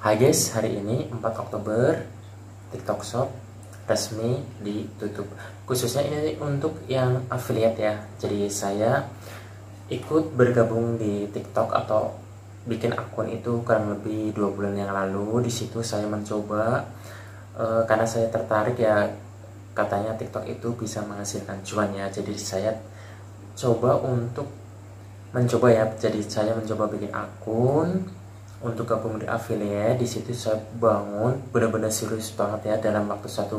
Hai guys, hari ini 4 Oktober TikTok Shop resmi ditutup. Khususnya ini untuk yang affiliate ya. Jadi saya ikut bergabung di TikTok atau bikin akun itu kurang lebih 2 bulan yang lalu. Di situ saya mencoba karena saya tertarik ya, katanya TikTok itu bisa menghasilkan cuan ya. Jadi saya coba untuk mencoba ya. Jadi saya mencoba bikin akun untuk gabung di affiliate. Di situ saya bangun benar-benar serius banget ya. Dalam waktu 1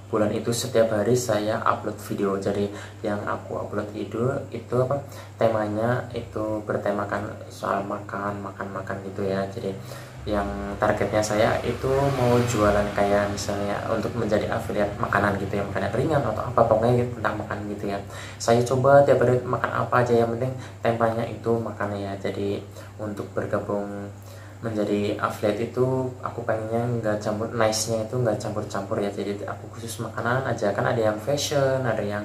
bulan itu setiap hari saya upload video. Jadi yang aku upload itu apa, temanya itu bertemakan soal makan gitu ya. Jadi yang targetnya saya itu mau jualan kayak misalnya untuk menjadi affiliate makanan gitu ya, makanan ringan atau apa, pokoknya gitu, tentang makan gitu ya. Saya coba tiap hari makan apa aja, yang penting temanya itu makan ya. Jadi untuk bergabung menjadi affiliate itu aku pengennya nggak campur, nice-nya itu nggak campur-campur ya. Jadi aku khusus makanan aja, kan ada yang fashion, ada yang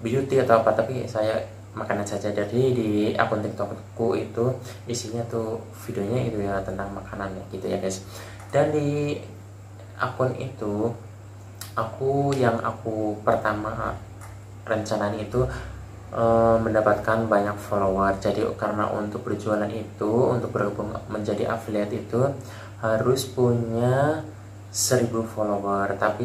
beauty atau apa, tapi saya makanan saja. Jadi di akun TikTokku itu isinya tuh videonya itu ya tentang makanan ya gitu ya guys. Dan di akun itu aku pertama rencanain itu mendapatkan banyak follower. Jadi karena untuk berjualan itu, untuk bergabung menjadi affiliate itu harus punya 1000 follower. Tapi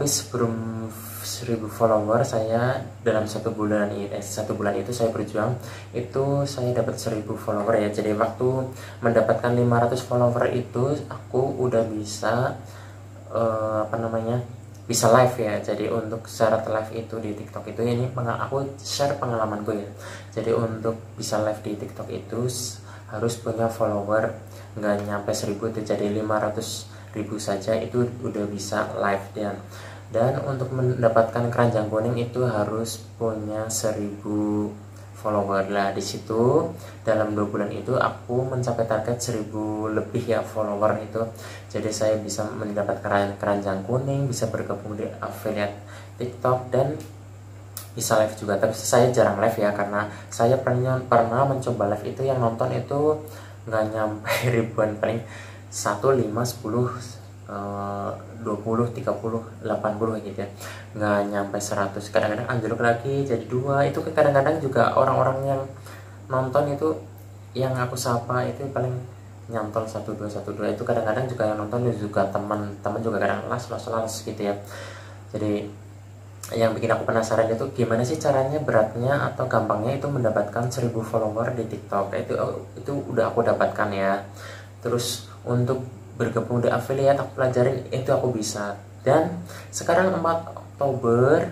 sebelum 1000 follower, saya dalam 1 bulan itu saya berjuang, itu saya dapat 1000 follower ya. Jadi waktu mendapatkan 500 follower itu aku udah bisa bisa live ya. Jadi untuk syarat live itu di TikTok itu, ini aku share pengalamanku ya. Jadi untuk bisa live di TikTok itu harus punya follower nggak nyampe 1000 itu, jadi 500.000 saja itu udah bisa live. Dan untuk mendapatkan keranjang kuning itu harus punya 1000 follower lah. Di situ dalam 2 bulan itu aku mencapai target 1000 lebih ya follower itu. Jadi saya bisa mendapatkan keranjang kuning, bisa bergabung di affiliate TikTok, dan bisa live juga. Tapi saya jarang live ya, karena saya pernah mencoba live itu yang nonton itu nggak nyampe ribuan, paling 1, 5, 10, 20, 30, 80 gitu ya, nggak nyampe 100. Kadang-kadang anjlok lagi jadi 2. Itu kadang-kadang juga orang-orang yang nonton itu yang aku sapa itu paling nyantol 1, 2, 1, 2. Itu kadang-kadang juga yang nonton juga teman-teman juga kadang las gitu ya. Jadi yang bikin aku penasaran itu gimana sih caranya, beratnya atau gampangnya itu mendapatkan 1000 follower di TikTok. Itu udah aku dapatkan ya. Terus untuk bergabung di affiliate aku pelajarin, itu aku bisa. Dan sekarang 4 Oktober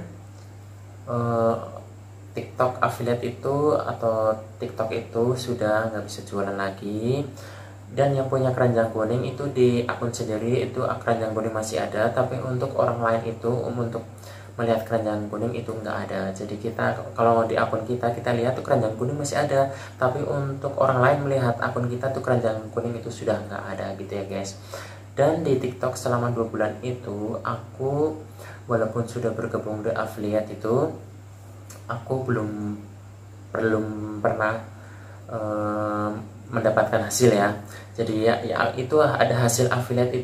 TikTok affiliate itu atau TikTok itu sudah nggak bisa jualan lagi. Dan yang punya keranjang kuning itu di akun sendiri itu keranjang kuning masih ada, tapi untuk orang lain itu untuk melihat keranjang kuning itu nggak ada. Jadi kita kalau di akun kita lihat tuh keranjang kuning masih ada, tapi untuk orang lain melihat akun kita tuh keranjang kuning itu sudah nggak ada gitu ya guys. Dan di TikTok selama 2 bulan itu aku walaupun sudah bergabung di affiliate itu, aku belum pernah mendapatkan hasil ya. Jadi ya itu ada hasil affiliate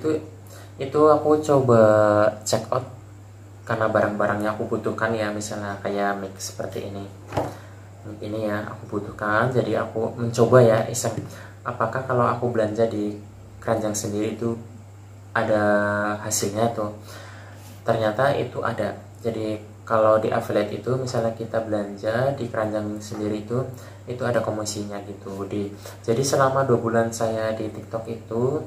itu aku coba check out karena barang-barangnya aku butuhkan ya. Misalnya kayak mic seperti ini ya aku butuhkan. Jadi aku mencoba ya iseng, apakah kalau aku belanja di keranjang sendiri itu ada hasilnya tuh. Ternyata itu ada. Jadi kalau di affiliate itu misalnya kita belanja di keranjang sendiri itu ada komisinya gitu. Jadi selama 2 bulan saya di TikTok itu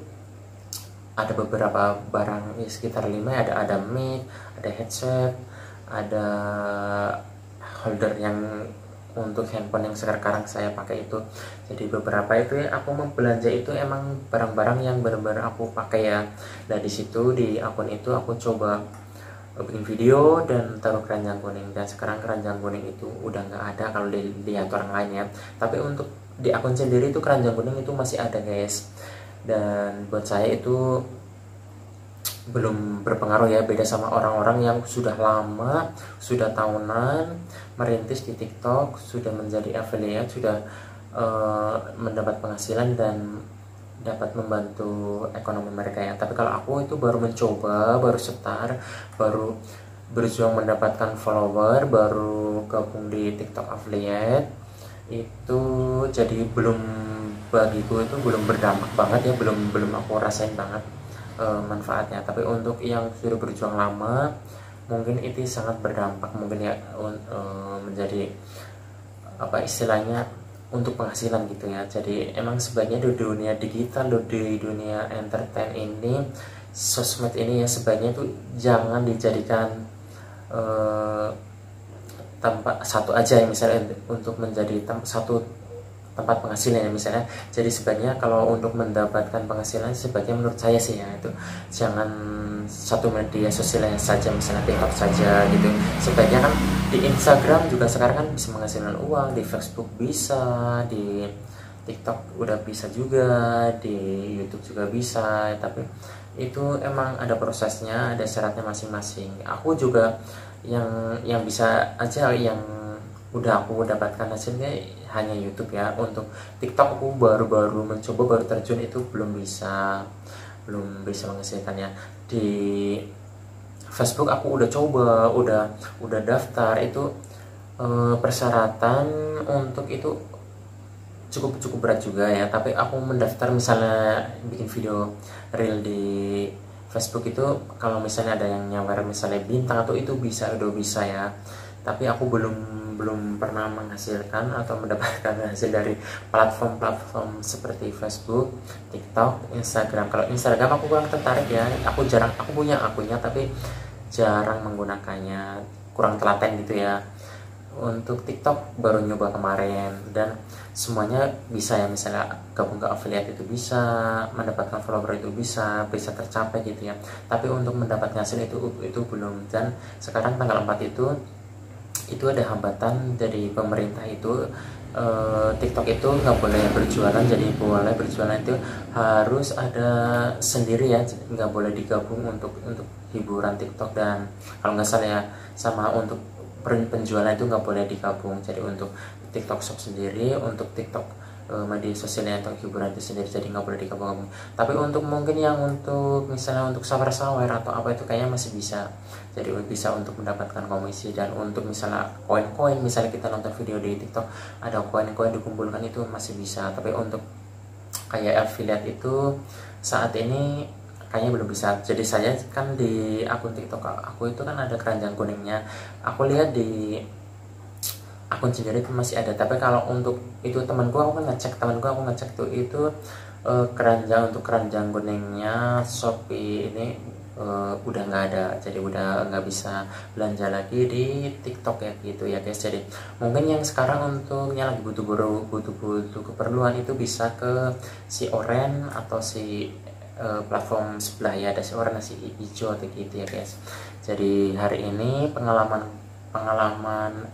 ada beberapa barang ya, sekitar 5 ya. Ada mic, ada headset, ada holder yang untuk handphone yang sekarang saya pakai itu. Jadi beberapa itu ya aku membelanja itu emang barang-barang yang benar-benar aku pakai ya. Dan di situ di akun itu aku coba bikin video dan taruh keranjang kuning. Dan sekarang keranjang kuning itu udah nggak ada kalau dilihat orang lain ya. Tapi untuk di akun sendiri itu keranjang kuning itu masih ada guys. Dan buat saya itu belum berpengaruh ya, beda sama orang-orang yang sudah lama, sudah tahunan merintis di TikTok, sudah menjadi affiliate, sudah mendapat penghasilan dan dapat membantu ekonomi mereka ya. Tapi kalau aku itu baru mencoba, baru start, baru berjuang mendapatkan follower, baru gabung di TikTok affiliate itu, jadi belum, bagiku itu belum berdampak banget ya, belum belum aku rasain banget manfaatnya. Tapi untuk yang sudah berjuang lama mungkin itu sangat berdampak mungkin ya, menjadi apa istilahnya, untuk penghasilan gitu ya. Jadi emang sebaiknya di dunia digital, di dunia entertain ini, sosmed ini ya, sebaiknya tuh jangan dijadikan tempat satu aja ya, misalnya untuk menjadi satu tempat penghasilan ya misalnya. Jadi sebaiknya kalau untuk mendapatkan penghasilan, sebaiknya menurut saya sih ya, itu jangan satu media sosialnya saja, misalnya TikTok saja gitu. Sebaiknya kan di Instagram juga sekarang kan bisa menghasilkan uang, di Facebook bisa, di TikTok udah bisa juga, di YouTube juga bisa. Tapi itu emang ada prosesnya, ada syaratnya masing-masing. Aku juga yang bisa aja, yang udah aku dapatkan hasilnya hanya YouTube ya. Untuk TikTok aku baru-baru mencoba, baru terjun, itu belum bisa menghasilkannya. Di Facebook aku udah coba, udah daftar, itu persyaratan untuk itu cukup berat juga ya. Tapi aku mendaftar, misalnya bikin video reel di Facebook itu, kalau misalnya ada yang nyawer misalnya bintang atau itu udah bisa ya. Tapi aku belum pernah menghasilkan atau mendapatkan hasil dari platform seperti Facebook, TikTok, Instagram. Kalau Instagram aku kurang tertarik ya, aku punya akunnya tapi jarang menggunakannya, kurang telaten gitu ya. Untuk TikTok baru nyoba kemarin, dan semuanya bisa ya, misalnya gabung ke affiliate itu bisa, mendapatkan follower itu bisa tercapai gitu ya. Tapi untuk mendapatkan hasil itu belum. Dan sekarang tanggal 4 itu ada hambatan dari pemerintah itu, TikTok itu nggak boleh berjualan. Jadi boleh berjualan itu harus ada sendiri ya, nggak boleh digabung untuk hiburan TikTok. Dan kalau nggak salah ya, sama untuk penjualan itu nggak boleh digabung. Jadi untuk TikTok Shop sendiri, untuk TikTok media sosialnya atau hiburan itu sendiri, jadi nggak boleh digabung. Tapi untuk mungkin yang untuk misalnya untuk sawer atau apa itu kayaknya masih bisa, jadi bisa untuk mendapatkan komisi. Dan untuk misalnya koin, misalnya kita nonton video di TikTok ada koin dikumpulkan, itu masih bisa. Tapi untuk kayak affiliate itu saat ini kayaknya belum bisa. Jadi saya kan di akun TikTok aku itu kan ada keranjang kuningnya, aku lihat di akun sendiri itu masih ada. Tapi kalau untuk itu temanku aku ngecek tuh itu keranjang kuningnya Shopee ini udah nggak ada, jadi udah nggak bisa belanja lagi di TikTok ya gitu ya guys. Jadi mungkin yang sekarang untuk yang lagi butuh keperluan itu bisa ke si Oren atau si platform sebelah ya, ada si Oren, si hijau atau gitu ya guys. Jadi hari ini pengalaman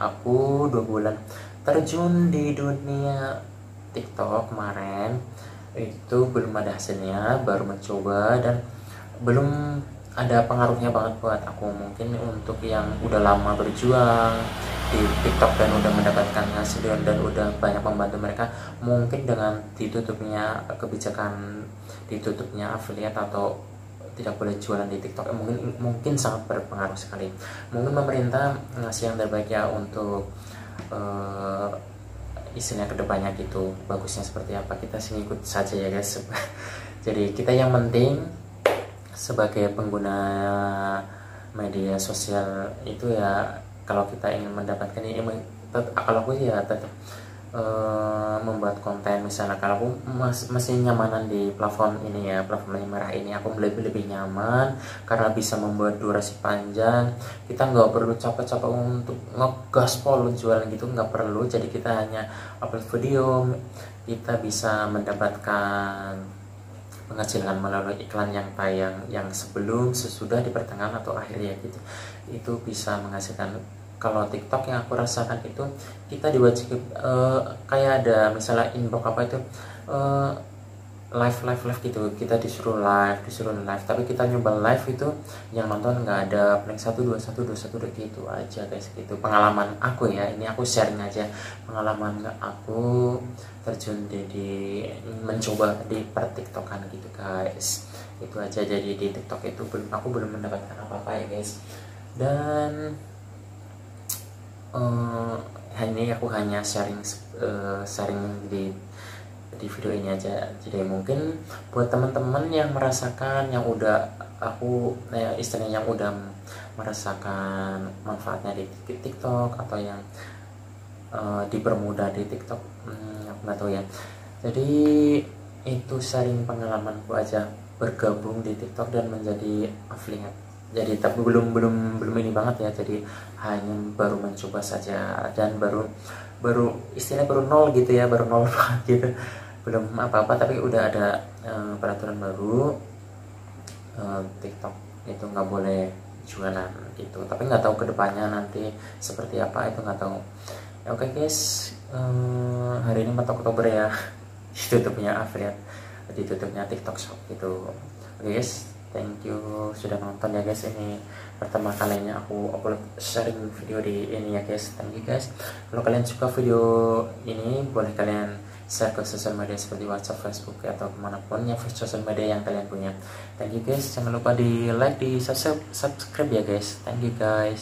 aku 2 bulan terjun di dunia TikTok kemarin itu belum ada hasilnya, baru mencoba dan belum ada pengaruhnya banget buat aku. Mungkin untuk yang udah lama berjuang di TikTok dan udah mendapatkan hasil dan udah banyak membantu mereka, mungkin dengan ditutupnya kebijakan, ditutupnya affiliate atau tidak boleh jualan di TikTok, mungkin sangat berpengaruh sekali. Mungkin pemerintah ngasih yang terbaik ya untuk isinya kedepannya gitu, bagusnya seperti apa kita sih ngikut saja ya guys. Jadi kita yang penting sebagai pengguna media sosial itu ya, kalau kita ingin mendapatkan ini, kalau aku ya tetap membuat konten. Misalnya kalau aku masih nyamanan di platform ini ya, platform yang merah ini, aku lebih nyaman karena bisa membuat durasi panjang. Kita nggak perlu capek-capek untuk ngegaspol jualan gitu, nggak perlu. Jadi kita hanya upload video, kita bisa mendapatkan penghasilan melalui iklan yang tayang, yang sebelum, sesudah, di pertengahan atau akhir ya gitu. Itu bisa menghasilkan. Kalau TikTok yang aku rasakan itu kita diwajib kayak ada misalnya inbox apa itu live gitu, kita disuruh live tapi kita nyoba live itu yang nonton nggak ada, paling 1 2 1 2 1 gitu aja guys. Gitu pengalaman aku ya, ini aku sharing aja pengalaman aku terjun di mencoba di per TikTokan gitu guys. Itu aja. Jadi di TikTok itu aku belum mendapatkan apa-apa ya guys. Dan ini aku hanya sharing di video ini aja. Jadi mungkin buat teman-teman yang merasakan, yang udah aku istilahnya yang udah merasakan manfaatnya di TikTok, atau yang dipermudah di TikTok, aku nggak tahu ya. Jadi itu sharing pengalamanku aja bergabung di TikTok dan menjadi affiliate. Jadi tapi belum ini banget ya, jadi hanya baru mencoba saja, dan baru istilahnya baru nol gitu ya, baru nol banget gitu, belum apa-apa. Tapi udah ada peraturan baru, TikTok itu nggak boleh jualan gitu, tapi nggak tahu kedepannya nanti seperti apa, itu nggak tahu ya. Oke guys, hari ini 4 Oktober ya, ditutupnya affiliate, ditutupnya TikTok Shop gitu. Oke guys, thank you sudah nonton ya guys. Ini pertama kalinya aku upload sharing video di ini ya guys. Thank you guys. Kalau kalian suka video ini, boleh kalian share ke sosial media seperti WhatsApp, Facebook, atau kemanapun ya sosial media yang kalian punya. Thank you guys. Jangan lupa di like, di subscribe ya guys. Thank you guys.